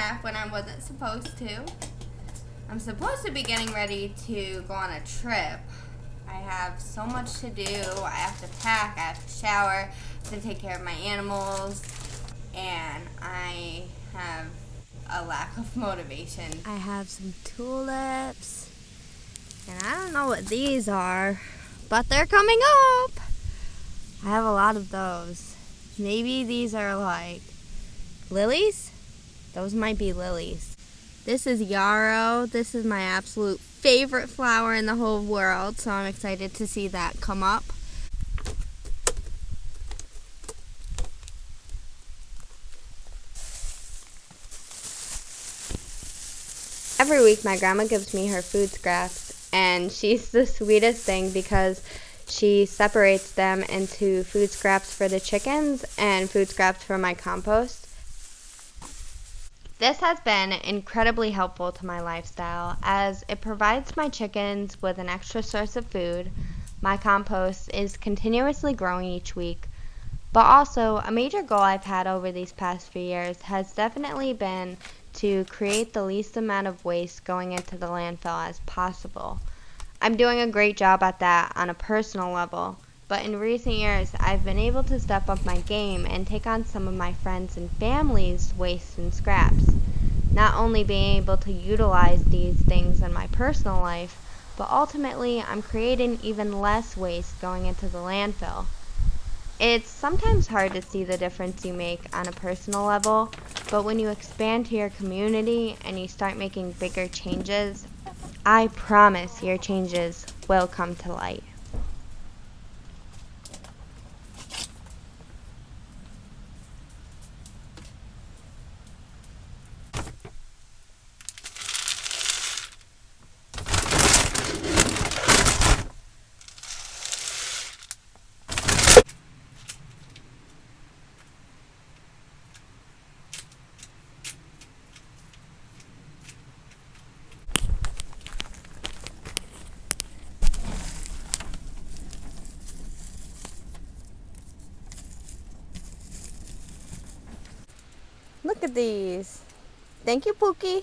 nap when I wasn't supposed to. I'm supposed to be getting ready to go on a trip. I have so much to do. I have to pack, I have to shower, I have to take care of my animals, and I have a lack of motivation. I have some tulips, and I don't know what these are, but they're coming up. I have a lot of those. Maybe these are like lilies? Those might be lilies. This is yarrow. This is my absolute favorite flower in the whole world, so I'm excited to see that come up. Every week my grandma gives me her food scraps, and she's the sweetest thing because she separates them into food scraps for the chickens and food scraps for my compost. This has been incredibly helpful to my lifestyle as it provides my chickens with an extra source of food. My compost is continuously growing each week, but also a major goal I've had over these past few years has definitely been to create the least amount of waste going into the landfill as possible. I'm doing a great job at that on a personal level, but in recent years I've been able to step up my game and take on some of my friends and family's waste and scraps. Not only being able to utilize these things in my personal life, but ultimately I'm creating even less waste going into the landfill. It's sometimes hard to see the difference you make on a personal level, but when you expand to your community and you start making bigger changes, I promise your changes will come to light. Look at these. Thank you, Pookie.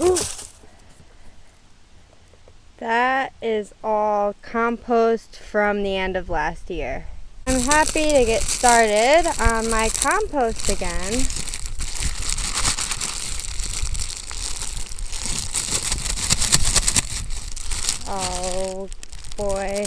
Ooh. That is all compost from the end of last year. I'm happy to get started on my compost again. Oh boy.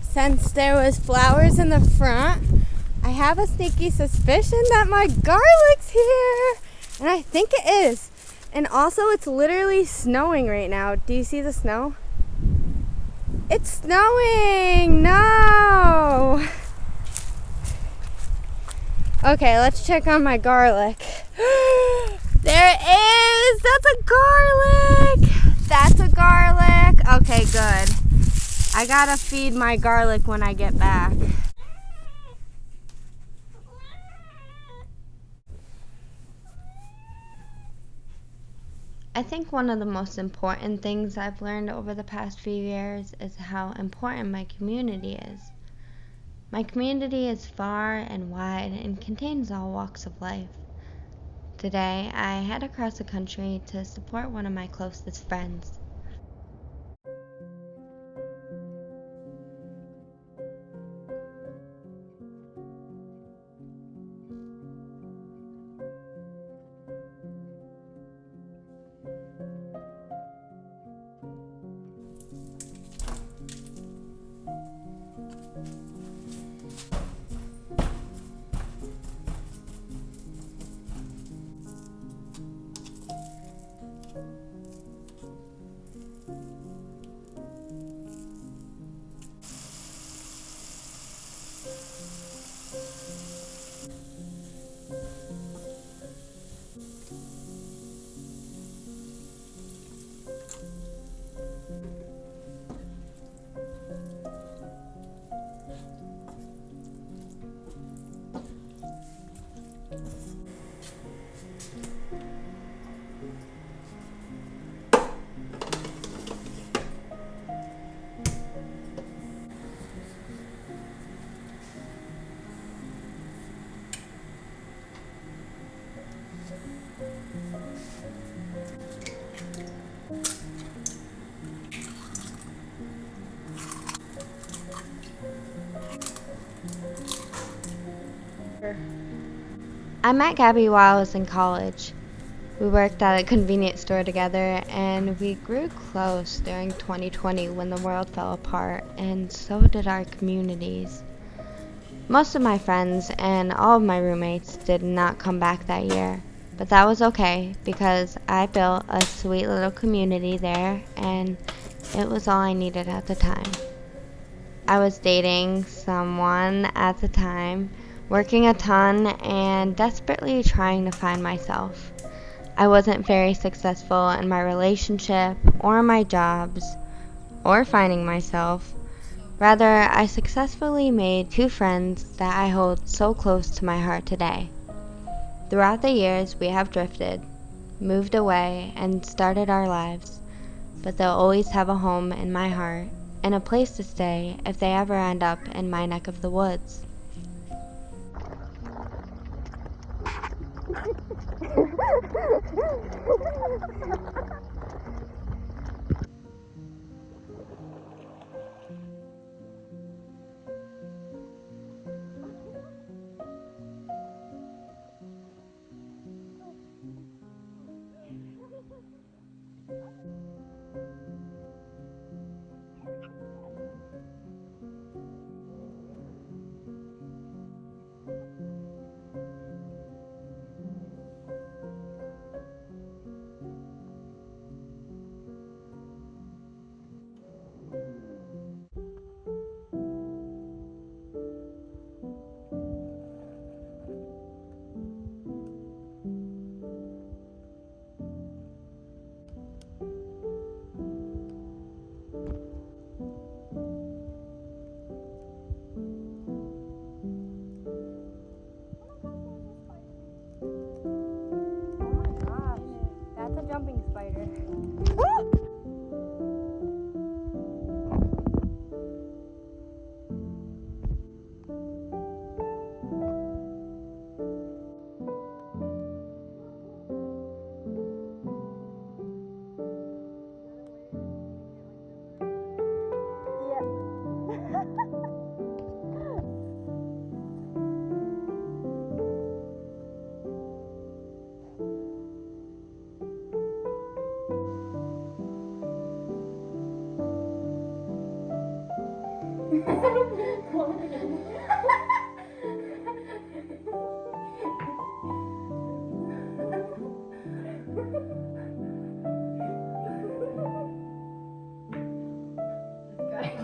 Since there was flowers in the front, I have a sneaky suspicion that my garlic's here. And I think it is. And also it's literally snowing right now. Do you see the snow? It's snowing! No! Okay, let's check on my garlic. There it is! That's a garlic! That's a garlic! Okay, good. I gotta feed my garlic when I get back. I think one of the most important things I've learned over the past few years is how important my community is. My community is far and wide and contains all walks of life. Today, I head across the country to support one of my closest friends. I met Gabby while I was in college. We worked at a convenience store together, and we grew close during 2020 when the world fell apart, and so did our communities. Most of my friends and all of my roommates did not come back that year, but that was okay because I built a sweet little community there, and it was all I needed at the time. I was dating someone at the time, working a ton, and desperately trying to find myself. I wasn't very successful in my relationship or my jobs or finding myself. Rather, I successfully made two friends that I hold so close to my heart today. Throughout the years, we have drifted, moved away, and started our lives, but they'll always have a home in my heart and a place to stay if they ever end up in my neck of the woods. That's a jumping spider.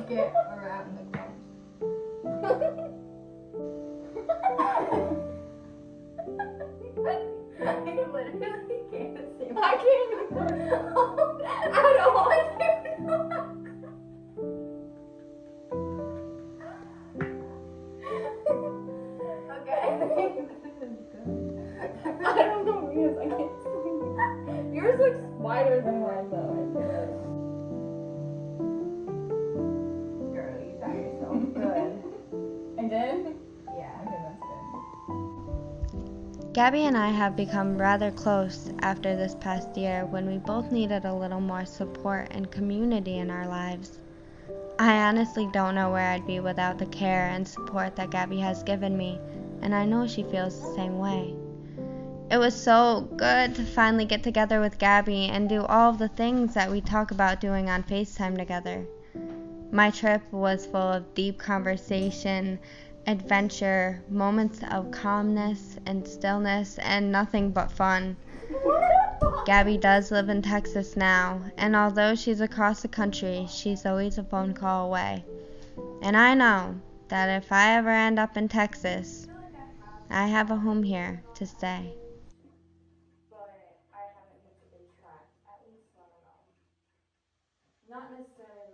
Get around the corner. I literally can't see. I can't even. I don't want to. Okay. This is good. I don't know because I can't see. Yours looks wider than mine though. Girl, you got yourself good. I did? Yeah. Okay, that's good. Gabby and I have become rather close after this past year when we both needed a little more support and community in our lives. I honestly don't know where I'd be without the care and support that Gabby has given me, and I know she feels the same way. It was so good to finally get together with Gabby and do all of the things that we talk about doing on FaceTime together. My trip was full of deep conversation, adventure, moments of calmness and stillness, and nothing but fun. Gabby does live in Texas now, and although she's across the country, she's always a phone call away. And I know that if I ever end up in Texas, I have a home here to stay. But I haven't hit the big track. At least, I don't know. Not necessarily